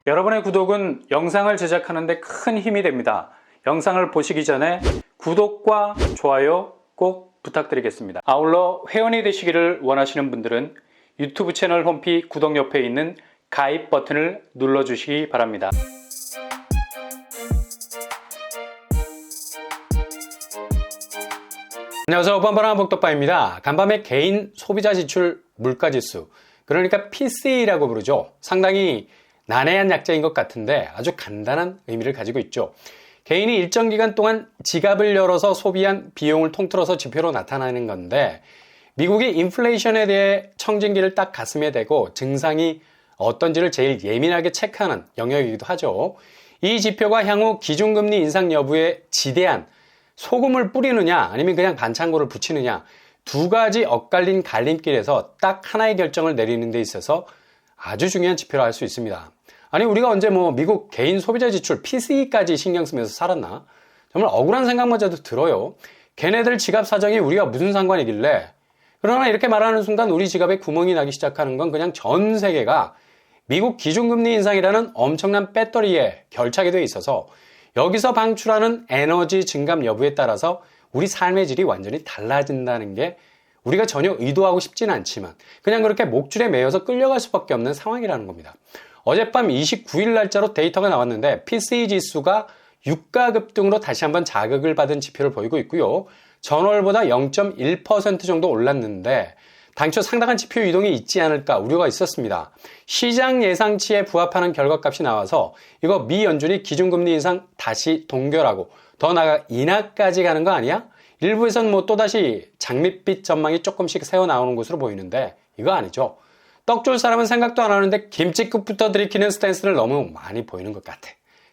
여러분의 구독은 영상을 제작하는 데 큰 힘이 됩니다. 영상을 보시기 전에 구독과 좋아요 꼭 부탁드리겠습니다. 아울러 회원이 되시기를 원하시는 분들은 유튜브 채널 홈피 구독 옆에 있는 가입 버튼을 눌러주시기 바랍니다. 안녕하세요. 뻔뻔한 복덕바입니다. 간밤에 개인 소비자 지출 물가지수, 그러니까 PCE라고 부르죠. 상당히 난해한 약자인 것 같은데 아주 간단한 의미를 가지고 있죠. 개인이 일정 기간 동안 지갑을 열어서 소비한 비용을 통틀어서 지표로 나타나는 건데, 미국이 인플레이션에 대해 청진기를 딱 가슴에 대고 증상이 어떤지를 제일 예민하게 체크하는 영역이기도 하죠. 이 지표가 향후 기준금리 인상 여부에 지대한 소금을 뿌리느냐 아니면 그냥 반창고를 붙이느냐, 두 가지 엇갈린 갈림길에서 딱 하나의 결정을 내리는 데 있어서 아주 중요한 지표라 할 수 있습니다. 아니, 우리가 언제 미국 개인 소비자 지출 PCE까지 신경 쓰면서 살았나? 정말 억울한 생각마저도 들어요. 걔네들 지갑 사정이 우리가 무슨 상관이길래. 그러나 이렇게 말하는 순간 우리 지갑에 구멍이 나기 시작하는 건 그냥 전 세계가 미국 기준금리 인상이라는 엄청난 배터리에 결착이 돼 있어서 여기서 방출하는 에너지 증감 여부에 따라서 우리 삶의 질이 완전히 달라진다는 게 우리가 전혀 의도하고 싶지는 않지만 그냥 그렇게 목줄에 매여서 끌려갈 수밖에 없는 상황이라는 겁니다. 어젯밤 29일 날짜로 데이터가 나왔는데 PCE 지수가 유가 급등으로 다시 한번 자극을 받은 지표를 보이고 있고요. 전월보다 0.1% 정도 올랐는데 당초 상당한 지표 이동이 있지 않을까 우려가 있었습니다. 시장 예상치에 부합하는 결과값이 나와서 이거 미 연준이 기준금리 인상 다시 동결하고 더 나아가 인하까지 가는 거 아니야? 일부에선 또다시 장밋빛 전망이 조금씩 새어나오는 것으로 보이는데 이거 아니죠. 떡줄 사람은 생각도 안 하는데 김치국부터 들이키는 스탠스를 너무 많이 보이는 것 같아.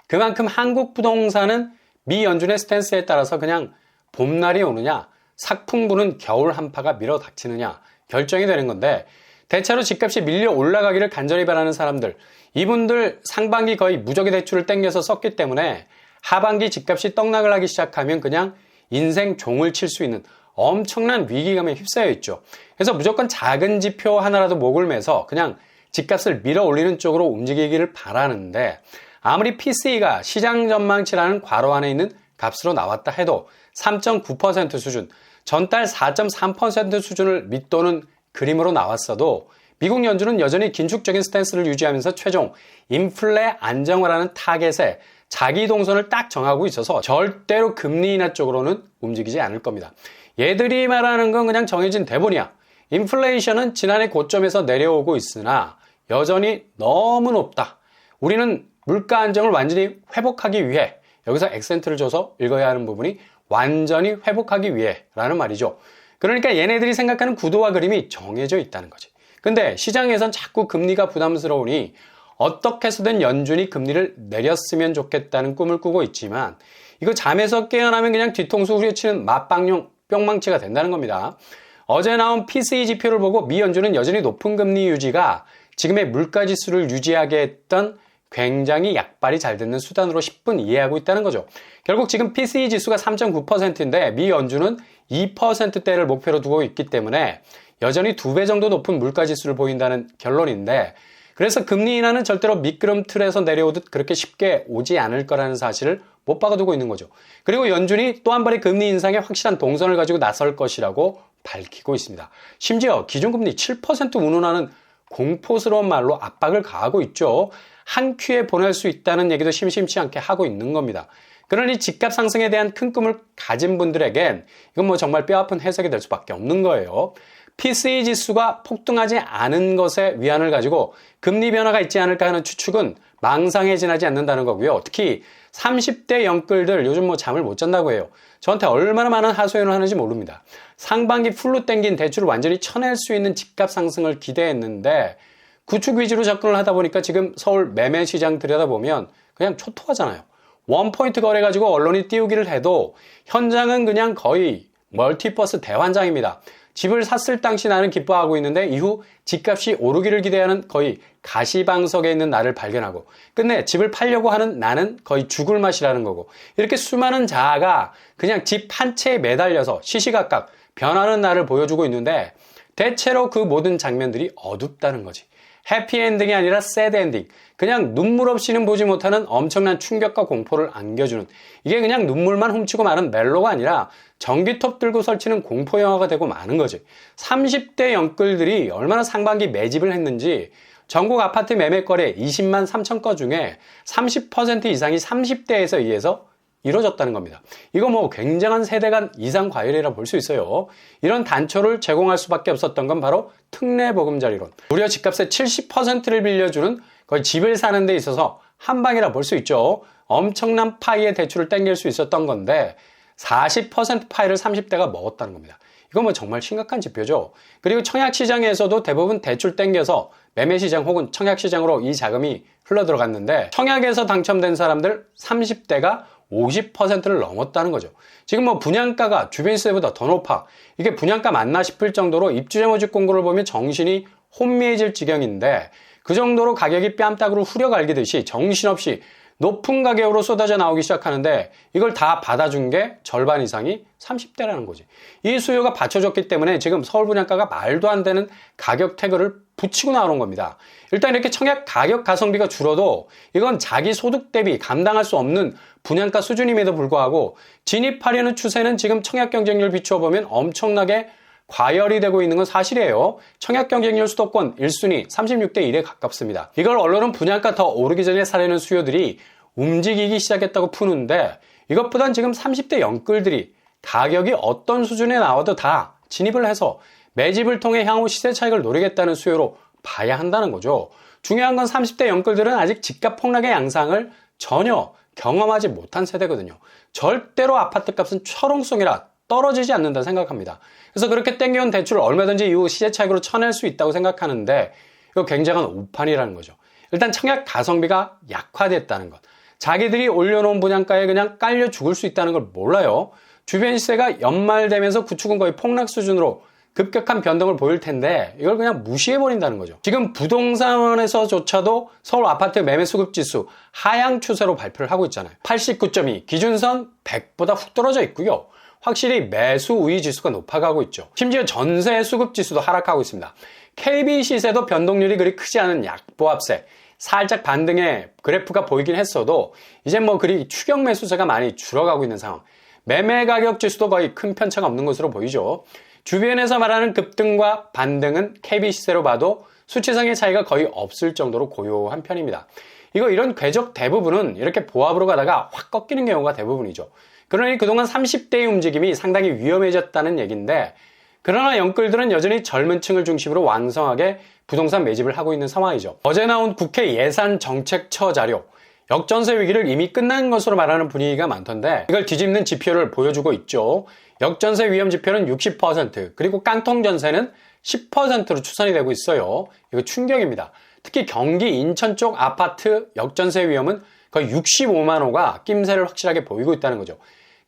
그만큼 한국 부동산은 미 연준의 스탠스에 따라서 그냥 봄날이 오느냐, 삭풍 부는 겨울 한파가 밀어닥치느냐 결정이 되는 건데, 대체로 집값이 밀려 올라가기를 간절히 바라는 사람들, 이분들 상반기 거의 무적의 대출을 땡겨서 썼기 때문에 하반기 집값이 떡락을 하기 시작하면 그냥 인생 종을 칠 수 있는 엄청난 위기감에 휩싸여 있죠. 그래서 무조건 작은 지표 하나라도 목을 매서 그냥 집값을 밀어 올리는 쪽으로 움직이기를 바라는데, 아무리 PCE가 시장 전망치라는 괄호 안에 있는 값으로 나왔다 해도 3.9% 수준, 전달 4.3% 수준을 밑도는 그림으로 나왔어도 미국 연준은 여전히 긴축적인 스탠스를 유지하면서 최종 인플레 안정화라는 타겟에 자기 동선을 딱 정하고 있어서 절대로 금리 인하 쪽으로는 움직이지 않을 겁니다. 얘들이 말하는 건 그냥 정해진 대본이야. 인플레이션은 지난해 고점에서 내려오고 있으나 여전히 너무 높다. 우리는 물가 안정을 완전히 회복하기 위해, 여기서 액센트를 줘서 읽어야 하는 부분이 완전히 회복하기 위해 라는 말이죠. 그러니까 얘네들이 생각하는 구도와 그림이 정해져 있다는 거지. 근데 시장에선 자꾸 금리가 부담스러우니 어떻게 해서든 연준이 금리를 내렸으면 좋겠다는 꿈을 꾸고 있지만 이거 잠에서 깨어나면 그냥 뒤통수 후려치는 맞방용 뿅망치가 된다는 겁니다. 어제 나온 PCE 지표를 보고 미 연준은 여전히 높은 금리 유지가 지금의 물가지수를 유지하게 했던 굉장히 약발이 잘 듣는 수단으로 10분 이해하고 있다는 거죠. 결국 지금 PCE 지수가 3.9%인데 미 연준은 2%대를 목표로 두고 있기 때문에 여전히 2배 정도 높은 물가지수를 보인다는 결론인데, 그래서 금리 인하는 절대로 미끄럼틀에서 내려오듯 그렇게 쉽게 오지 않을 거라는 사실을 못 박아두고 있는 거죠. 그리고 연준이 또 한 번의 금리 인상에 확실한 동선을 가지고 나설 것이라고 밝히고 있습니다. 심지어 기준금리 7% 운운하는 공포스러운 말로 압박을 가하고 있죠. 한 큐에 보낼 수 있다는 얘기도 심심치 않게 하고 있는 겁니다. 그러니 집값 상승에 대한 큰 꿈을 가진 분들에겐 이건 정말 뼈아픈 해석이 될 수밖에 없는 거예요. PCE 지수가 폭등하지 않은 것에 위안을 가지고 금리 변화가 있지 않을까 하는 추측은 망상에 지나지 않는다는 거고요. 특히 30대 영끌들 요즘 잠을 못 잔다고 해요. 저한테 얼마나 많은 하소연을 하는지 모릅니다. 상반기 풀로 땡긴 대출을 완전히 쳐낼 수 있는 집값 상승을 기대했는데 구축 위주로 접근을 하다 보니까 지금 서울 매매 시장 들여다보면 그냥 초토화잖아요. 원포인트 거래 가지고 언론이 띄우기를 해도 현장은 그냥 거의 멀티버스 대환장입니다. 집을 샀을 당시 나는 기뻐하고 있는데 이후 집값이 오르기를 기대하는 거의 가시방석에 있는 나를 발견하고, 끝내 집을 팔려고 하는 나는 거의 죽을 맛이라는 거고, 이렇게 수많은 자아가 그냥 집 한 채에 매달려서 시시각각 변하는 나를 보여주고 있는데 대체로 그 모든 장면들이 어둡다는 거지. 해피엔딩이 아니라 새드엔딩. 그냥 눈물 없이는 보지 못하는 엄청난 충격과 공포를 안겨주는, 이게 그냥 눈물만 훔치고 마는 멜로가 아니라 전기톱 들고 설치는 공포영화가 되고 마는 거지. 30대 영끌들이 얼마나 상반기 매집을 했는지, 전국 아파트 매매거래 20만 3천 건 중에 30% 이상이 30대에서 의해서 이루어졌다는 겁니다. 이거 뭐 굉장한 세대 간 이상 과열이라 볼 수 있어요. 이런 단초를 제공할 수밖에 없었던 건 바로 특례보금자리론. 무려 집값의 70%를 빌려주는, 거의 집을 사는 데 있어서 한 방이라 볼 수 있죠. 엄청난 파이의 대출을 땡길 수 있었던 건데 40% 파이를 30대가 먹었다는 겁니다. 이건 뭐 정말 심각한 지표죠. 그리고 청약시장에서도 대부분 대출 땡겨서 매매시장 혹은 청약시장으로 이 자금이 흘러들어갔는데, 청약에서 당첨된 사람들 30대가 50%를 넘었다는 거죠. 지금 뭐 분양가가 주변 시세보다 더 높아, 이게 분양가 맞나 싶을 정도로 입주자 모집 공고를 보면 정신이 혼미해질 지경인데, 그 정도로 가격이 뺨따구로 후려갈기듯이 정신없이 높은 가격으로 쏟아져 나오기 시작하는데, 이걸 다 받아준 게 절반 이상이 30대라는 거지. 이 수요가 받쳐줬기 때문에 지금 서울 분양가가 말도 안 되는 가격 태그를 붙이고 나오는 겁니다. 일단 이렇게 청약 가격 가성비가 줄어도 이건 자기 소득 대비 감당할 수 없는 분양가 수준임에도 불구하고 진입하려는 추세는 지금 청약 경쟁률 비추어 보면 엄청나게 과열이 되고 있는 건 사실이에요. 청약 경쟁률 수도권 1순위 36대 1에 가깝습니다. 이걸 언론은 분양가 더 오르기 전에 사려는 수요들이 움직이기 시작했다고 푸는데, 이것보단 지금 30대 영끌들이 가격이 어떤 수준에 나와도 다 진입을 해서 매집을 통해 향후 시세 차익을 노리겠다는 수요로 봐야 한다는 거죠. 중요한 건 30대 영끌들은 아직 집값 폭락의 양상을 전혀 경험하지 못한 세대거든요. 절대로 아파트값은 철옹성이라 떨어지지 않는다 생각합니다. 그래서 그렇게 땡겨온 대출을 얼마든지 이후 시세 차익으로 쳐낼 수 있다고 생각하는데, 이거 굉장한 오판이라는 거죠. 일단 청약 가성비가 약화됐다는 것, 자기들이 올려놓은 분양가에 그냥 깔려 죽을 수 있다는 걸 몰라요. 주변 시세가 연말되면서 구축은 거의 폭락 수준으로 급격한 변동을 보일 텐데 이걸 그냥 무시해버린다는 거죠. 지금 부동산에서조차도 서울 아파트 매매 수급 지수 하향 추세로 발표를 하고 있잖아요. 89.2, 기준선 100보다 훅 떨어져 있고요. 확실히 매수 우위 지수가 높아가고 있죠. 심지어 전세 수급 지수도 하락하고 있습니다. KB 시세도 변동률이 그리 크지 않은 약보합세, 살짝 반등의 그래프가 보이긴 했어도 이제 뭐 그리 추격 매수세가 많이 줄어가고 있는 상황. 매매 가격 지수도 거의 큰 편차가 없는 것으로 보이죠. 주변에서 말하는 급등과 반등은 KB 시세로 봐도 수치상의 차이가 거의 없을 정도로 고요한 편입니다. 이런 궤적 대부분은 이렇게 보합으로 가다가 확 꺾이는 경우가 대부분이죠. 그러니 그동안 30대의 움직임이 상당히 위험해졌다는 얘기인데, 그러나 영끌들은 여전히 젊은 층을 중심으로 왕성하게 부동산 매집을 하고 있는 상황이죠. 어제 나온 국회 예산정책처 자료, 역전세 위기를 이미 끝난 것으로 말하는 분위기가 많던데 이걸 뒤집는 지표를 보여주고 있죠. 역전세 위험 지표는 60%, 그리고 깡통전세는 10%로 추산이 되고 있어요. 이거 충격입니다. 특히 경기 인천 쪽 아파트 역전세 위험은 거의 65만 호가 낌새를 확실하게 보이고 있다는 거죠.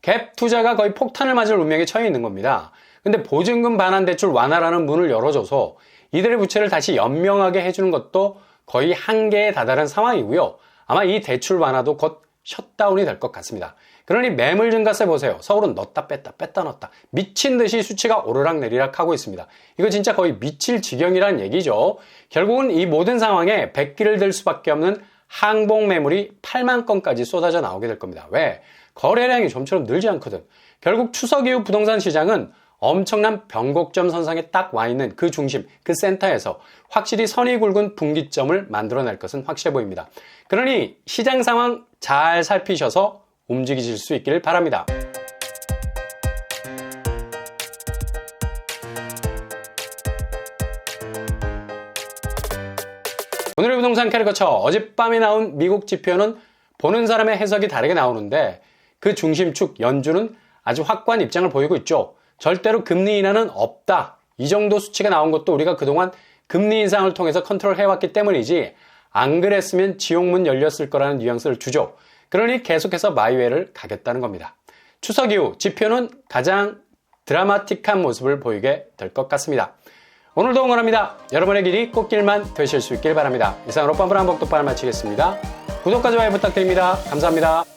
갭 투자가 거의 폭탄을 맞을 운명에 처해 있는 겁니다. 근데 보증금 반환 대출 완화라는 문을 열어줘서 이들의 부채를 다시 연명하게 해주는 것도 거의 한계에 다다른 상황이고요. 아마 이 대출 완화도 곧 셧다운이 될 것 같습니다. 그러니 매물 증가세 보세요. 서울은 넣었다 뺐다 뺐다 넣었다 미친 듯이 수치가 오르락내리락 하고 있습니다. 이거 진짜 거의 미칠 지경이란 얘기죠. 결국은 이 모든 상황에 백기를 들 수밖에 없는 항복 매물이 8만 건까지 쏟아져 나오게 될 겁니다. 왜? 거래량이 좀처럼 늘지 않거든. 결국 추석 이후 부동산 시장은 엄청난 변곡점 선상에 딱 와 있는 그 중심, 그 센터에서 확실히 선이 굵은 분기점을 만들어낼 것은 확실해 보입니다. 그러니 시장 상황 잘 살피셔서 움직이실 수 있기를 바랍니다. 오늘의 부동산 캐리커처, 어젯밤에 나온 미국 지표는 보는 사람의 해석이 다르게 나오는데 그 중심축 연준은 아주 확고한 입장을 보이고 있죠. 절대로 금리 인하는 없다. 이 정도 수치가 나온 것도 우리가 그동안 금리 인상을 통해서 컨트롤 해왔기 때문이지 안 그랬으면 지옥문 열렸을 거라는 뉘앙스를 주죠. 그러니 계속해서 마이웨이를 가겠다는 겁니다. 추석 이후 지표는 가장 드라마틱한 모습을 보이게 될 것 같습니다. 오늘도 응원합니다. 여러분의 길이 꽃길만 되실 수 있길 바랍니다. 이상으로 뻔뻔한 복덕발 마치겠습니다. 구독과 좋아요 부탁드립니다. 감사합니다.